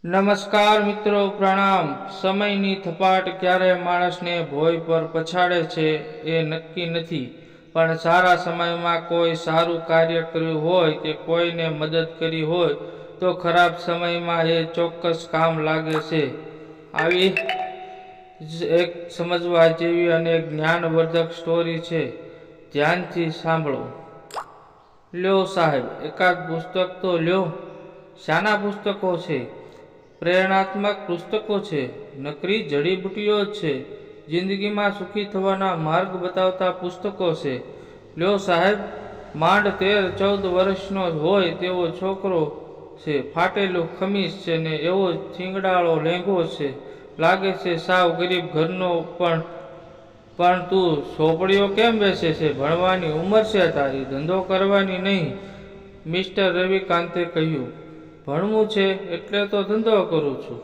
નમસ્કાર મિત્રો, પ્રણામ। સમયની થપાટ ક્યારે માણસને ભોય પર પછાડે છે એ નક્કી નથી, પણ સારા સમયમાં કોઈ સારું કાર્ય કર્યું હોય કે કોઈને મદદ કરી હોય તો ખરાબ સમયમાં એ ચોક્કસ કામ લાગે છે। આવી જ એક સમજવા જેવી અને જ્ઞાનવર્ધક સ્ટોરી છે, ધ્યાનથી સાંભળો। લ્યો સાહેબ, એકાદ પુસ્તક તો લ્યો। શાના પુસ્તકો છે? પ્રેરણાત્મક પુસ્તકો છે, નકરી જડીબુટ્ટીઓ છે, જિંદગીમાં સુખી થવાના માર્ગ બતાવતા પુસ્તકો છે। લ્યો સાહેબ, માંડ 13-14 વર્ષનો હોય તેવો છોકરો છે, ફાટેલું ખમીસ છે ને એવો થીંગડાળો લેંઘો છે, લાગે છે સાવ ગરીબ ઘરનો। પણ તું સોપડીઓ કેમ બેસે છે? ભણવાની ઉંમર છે તારી, ધંધો કરવાની નહીં, મિસ્ટર રવિકાંતે કહ્યું। ભણવું છે એટલે તો ધંધો કરું છું।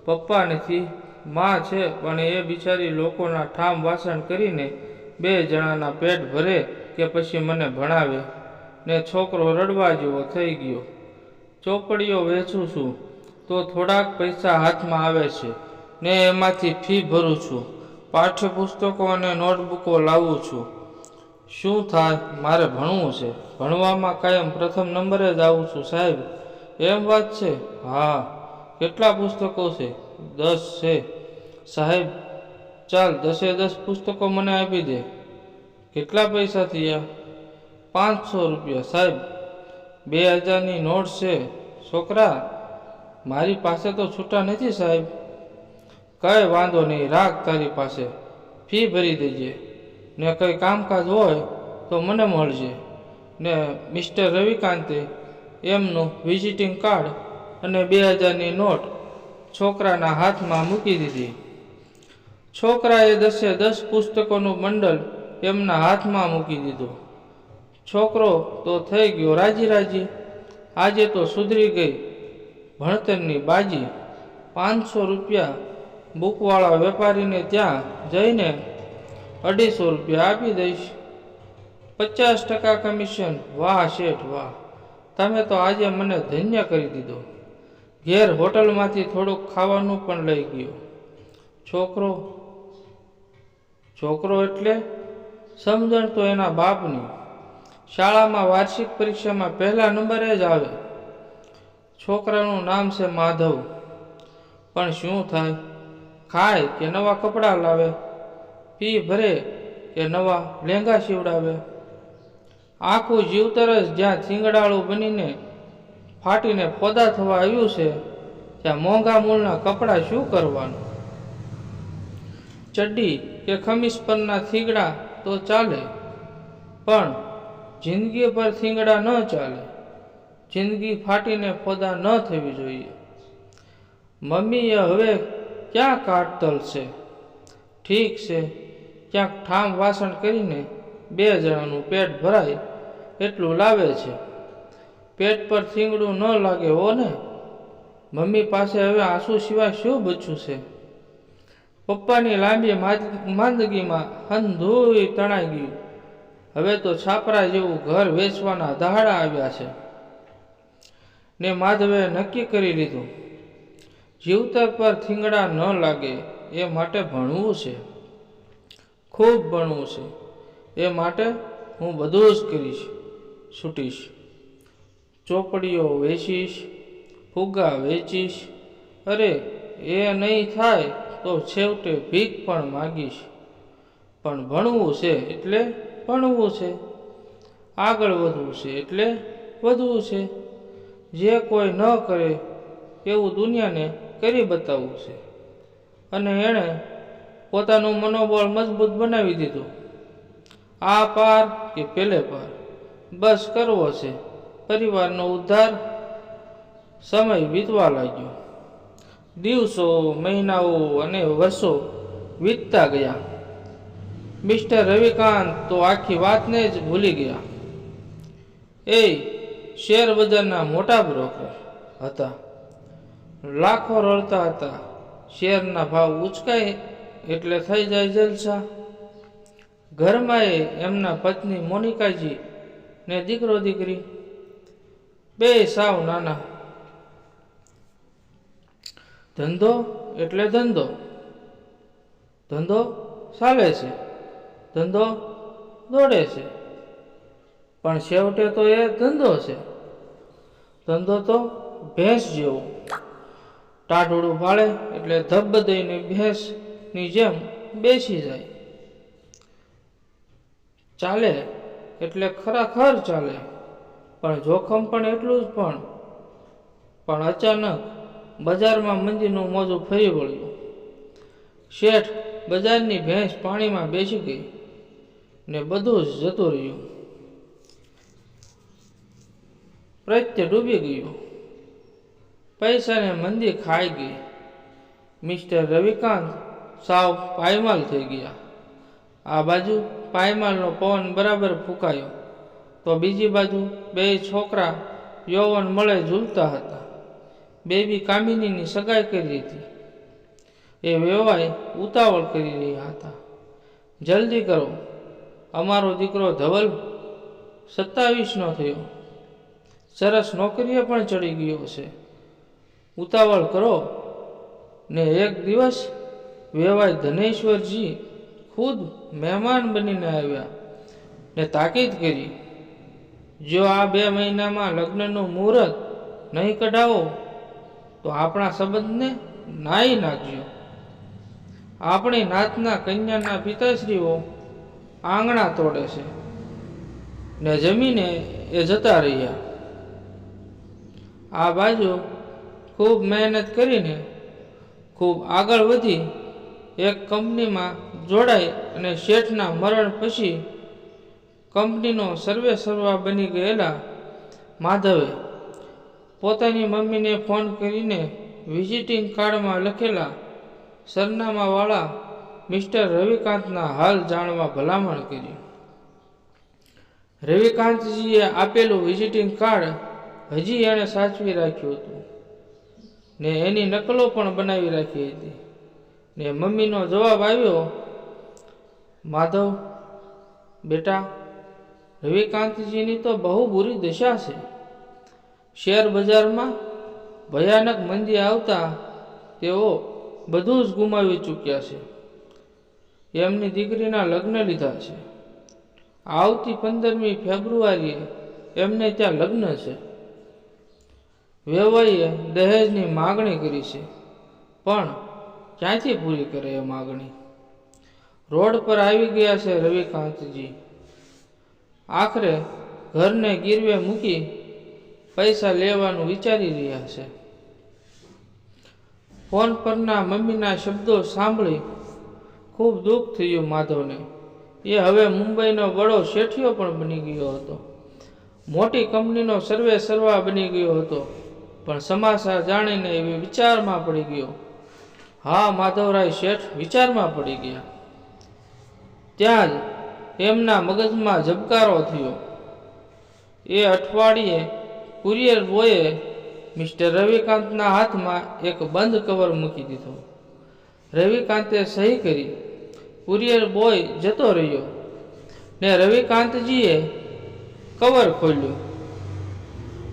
પપ્પા નથી, માં છે, પણ એ બિચારી લોકોના ઠામ વાસણ કરીને 2 જણાના પેટ ભરે કે પછી મને ભણાવે ને છોકરો રડવા જેવો થઈ ગયો। ચોપડીઓ વેચું છું તો થોડાક પૈસા હાથમાં આવે છે ને એમાંથી ફી ભરું છું, પાઠ્યપુસ્તકો અને નોટબુકો લાવું છું। શું થાય? મારે ભણવું છે, ભણવામાં કાયમ પ્રથમ નંબરે જ આવું છું સાહેબ। એમ વાત છે? હા। કેટલા પુસ્તકો છે? 10 છે સાહેબ। ચાલ, 10 પુસ્તકો મને આપી દે। કેટલા પૈસા થયા? 500 રૂપિયા સાહેબ। 2000ની નોટ છે છોકરા, મારી પાસે તો છૂટા નથી સાહેબ। કઈ વાંધો નહીં, રાખ તારી પાસે, ફી ભરી દેજે ને કંઈ કામકાજ હોય તો મને મળજે ને મિસ્ટર રવિકાંતે એમનું વિઝિટિંગ કાર્ડ અને 2000ની નોટ છોકરાના હાથમાં મૂકી દીધી। છોકરાએ 10 પુસ્તકોનું બંડલ એમના હાથમાં મૂકી દીધું। છોકરો તો થઈ ગયો રાજી રાજી, આજે તો સુધરી ગઈ ભણતરની બાજી। 500 રૂપિયા બુકવાળા વેપારીને ત્યાં જઈને 250 રૂપિયા આપી દઈશ, 50% કમિશન। વાહ શેઠ વાહ, તમે તો આજે મને ધન્ય કરી દીધો। ઘેર હોટલમાંથી થોડુંક ખાવાનું પણ લઈ ગયો। છોકરો એટલે સમજણ તો એના બાપની, શાળામાં વાર્ષિક પરીક્ષામાં પહેલા નંબરે જ આવે। છોકરાનું નામ છે માધવ, પણ શું થાય? ખાય કે નવા કપડાં લાવે, ફી ભરે કે નવા લેંઘા સીવડાવે? આખું જીવતર જ જ્યાં થીંગડાળું બનીને ફાટીને ફોદા થવા આવ્યું છે, ત્યાં મોંઘા મૂળના કપડાં શું કરવાનું? ચડ્ડી કે ખમીસ પરના થીંગડા તો ચાલે, પણ જિંદગી પર થીંગડા ન ચાલે। જિંદગી ફાટીને ફોદા ન થવી જોઈએ। મમ્મીએ હવે ક્યાં કાટ તલશે? ઠીક છે, ક્યાંક ઠામ વાસણ કરીને 2 જણાનું પેટ ભરાય એટલું લાવે છે। પેટ પર થીંગડું ન લાગે હો ને? મમ્મી પાસે હવે આંસુ સિવાય શું બચ્યું છે? પપ્પાની લાંબી માંદગીમાં હંધુય તણાઈ ગયું। હવે તો છાપરા જેવું ઘર વેચવાના દહાડા આવ્યા છે ને માધવે નક્કી કરી લીધું, જીવતર પર થીંગડા ન લાગે એ માટે ભણવું છે, ખૂબ ભણવું છે। એ માટે હું બધું જ કરીશ, છૂટીશ, ચોપડીઓ વેચીશ, ફુગ્ગા વેચીશ, અરે એ નહીં થાય તો છેવટે ભીખ પણ માગીશ, પણ ભણવું છે એટલે ભણવું છે, આગળ વધવું છે એટલે વધવું છે। જે કોઈ ન કરે એવું દુનિયાને કરી બતાવવું છે। અને એણે પોતાનું મનોબળ મજબૂત બનાવી દીધું। આ પાર કે પેલે પાર, બસ કરવો છે પરિવારનો ઉદ્ધાર। સમય વીતવા લાગ્યો, દિવસો, મહિનાઓ અને વર્ષો વીતતા ગયા। મિસ્ટર રવિકાંત તો આખી વાતને જ ભૂલી ગયા। એ શેર બજારના મોટા બ્રોકર હતા, લાખો રળતા હતા। શેરના ભાવ ઉચકાય એટલે થઈ જાય જલસા। ઘરમાં એમના પત્ની મોનિકાજી ને દીકરો દીકરી, 2 સાવ નાના। ધંધો એટલે ધંધો, ધંધો ચાલે છે, ધંધો દોડે છે, પણ છેવટે તો એ ધંધો છે. ધંધો તો ભેંસ જેવો, ટાઢોળું ભાળે એટલે ધબ દઈને ભેંસની જેમ બેસી જાય. ચાલે એટલે ખરાખર ચાલે, પણ જોખમ પણ એટલું જ. પણ અચાનક બજારમાં મંદીનું મોજું ફરી વળ્યું. શેઠ બજારની ભેંસ પાણીમાં બેસી ગઈ ને બધું જ જતું રહ્યું. પ્રત્યે ડૂબી ગયું. પૈસાને મંદી ખાઈ ગઈ. મિસ્ટર રવિકાંત સાવ પાયમાલ થઈ ગયા. આ બાજુ પાયમાલનો પવન બરાબર ફૂંકાયો તો બીજી બાજુ બે છોકરા યૌવન મળે ઝૂલતા હતા. બેબી કામિનીની સગાઈ કરી હતી. એ વેવાય ઉતાવળ કરી રહ્યા હતા. જલ્દી કરો, અમારો દીકરો ધવલ 27નો થયો, સરસ નોકરીએ પણ ચડી ગયો છે. ઉતાવળ કરો ને. એક દિવસ વેવાય ધનેશ્વરજી ખુદ મહેમાન બનીને આવ્યા ને તાકીદ કરી, જો આ 2 મહિનામાં લગ્નનું મુહૂર્ત નહીં કઢાવો તો આપણા સંબંધને નાઈ નાખજો. આપણી નાતના કન્યાના પિતાશ્રીઓ આંગણા તોડે છે ને જમીને એ જતા રહ્યા. આ બાજુ ખૂબ મહેનત કરીને ખૂબ આગળ વધી એક કંપનીમાં જોડાઈ અને શેઠના મરણ પછી કંપનીનો સર્વેસર્વા બની ગયેલા માધવે પોતાની મમ્મીને ફોન કરીને વિઝિટિંગ કાર્ડમાં લખેલા સરનામાવાળા મિસ્ટર રવિકાંતના હાલ જાણવા ભલામણ કરી. રવિકાંતજીએ આપેલું વિઝિટિંગ કાર્ડ હજી એણે સાચવી રાખ્યું હતું ને એની નકલો પણ બનાવી રાખી હતી. ને મમ્મીનો જવાબ આવ્યો, માધવ બેટા, રવિકાંતજીની તો બહુ બુરી દશા છે. શેર બજારમાં ભયાનક મંદી આવતા તેઓ બધું જ ગુમાવી ચૂક્યા છે. એમની દીકરીના લગ્ન લીધા છે. આવતી 15મી ફેબ્રુઆરીએ એમને ત્યાં લગ્ન છે. વેવાઈએ દહેજની માગણી કરી છે, પણ ક્યાંથી પૂરી કરે એ માગણી? રોડ પર આવી ગયા છે રવિકાંતજી. આખરે ઘરને ગીરવે મૂકી પૈસા લેવાનું વિચારી રહ્યા છે. ફોન પરના મમ્મીના શબ્દો સાંભળી ખૂબ દુઃખ થયું માધવને. એ હવે મુંબઈનો બડો શેઠિયો પણ બની ગયો હતો. મોટી કંપનીનો સર્વેસર્વા બની ગયો હતો. પણ સમાચાર જાણીને એ વિચારમાં પડી ગયો. હા, માધવરાય શેઠ વિચારમાં પડી ગયા. ત્યાં જ એમના મગજમાં ઝબકારો થયો. એ અઠવાડિયે કુરિયર બોયે મિસ્ટર રવિકાંતના હાથમાં એક બંધ કવર મૂકી દીધો. રવિકાંતે સહી કરી. કુરિયર બોય જતો રહ્યો ને રવિકાંતજીએ કવર ખોલ્યું.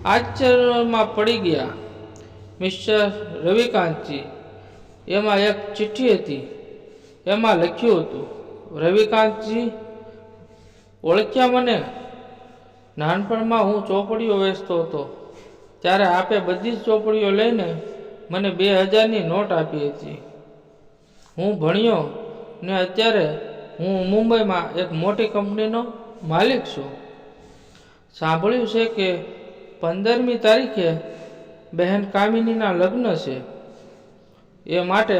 આશ્ચર્યમાં પડી ગયા. મિસ્ટર રવિકાંતજી, એમાં એક ચિઠ્ઠી હતી. એમાં લખ્યું હતું, રવિકાંતજી, ઓળખ્યા મને? નાનપણમાં હું ચોપડીઓ વેચતો હતો ત્યારે આપે બધી જ ચોપડીઓ લઈને મને 2000ની નોટ આપી હતી. હું ભણ્યો ને અત્યારે હું મુંબઈમાં એક મોટી કંપનીનો માલિક છું. સાંભળ્યું છે કે 15મી તારીખે બહેન કામિનીના લગ્ન છે. એ માટે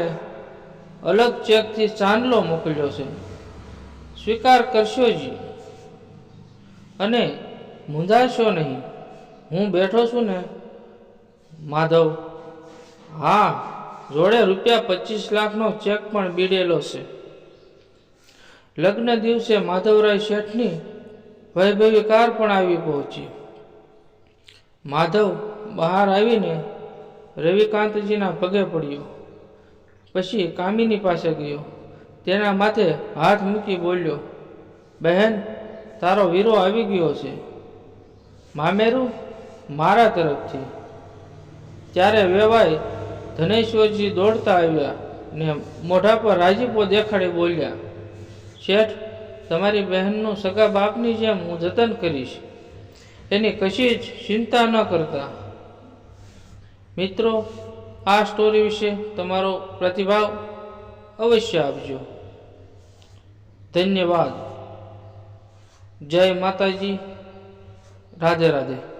અલગ ચેકથી ચાંદલો મોકલ્યો છે. સ્વીકાર કરશો જી, અને મૂંઝાશો નહીં. હું બેઠો છું ને માધવ? હા, જોડે ₹25 લાખનો ચેક પણ બીડેલો છે. લગ્ન દિવસે માધવરાય શેઠની વૈભવી કાર પણ આવી પહોંચી. માધવ બહાર આવીને રવિકાંતજીના પગે પડ્યો. પછી કામિની પાસે ગયો. તેના માથે હાથ મૂકી બોલ્યો, બહેન, તારો વીરો આવી ગયો છે. મામેરું મારા તરફથી. ત્યારે વેવાય ધનેશ્વરજી દોડતા આવ્યા ને મોઢા પર રાજીપો દેખાડી બોલ્યા, શેઠ, તમારી બહેનનું સગા બાપની જેમ હું જતન કરીશ, એની કશી જ ચિંતા ન કરતા. મિત્રો, આ સ્ટોરી વિશે તમારો પ્રતિભાવ અવશ્ય આપજો. ધન્યવાદ. જય માતાજી. રાધે રાધે.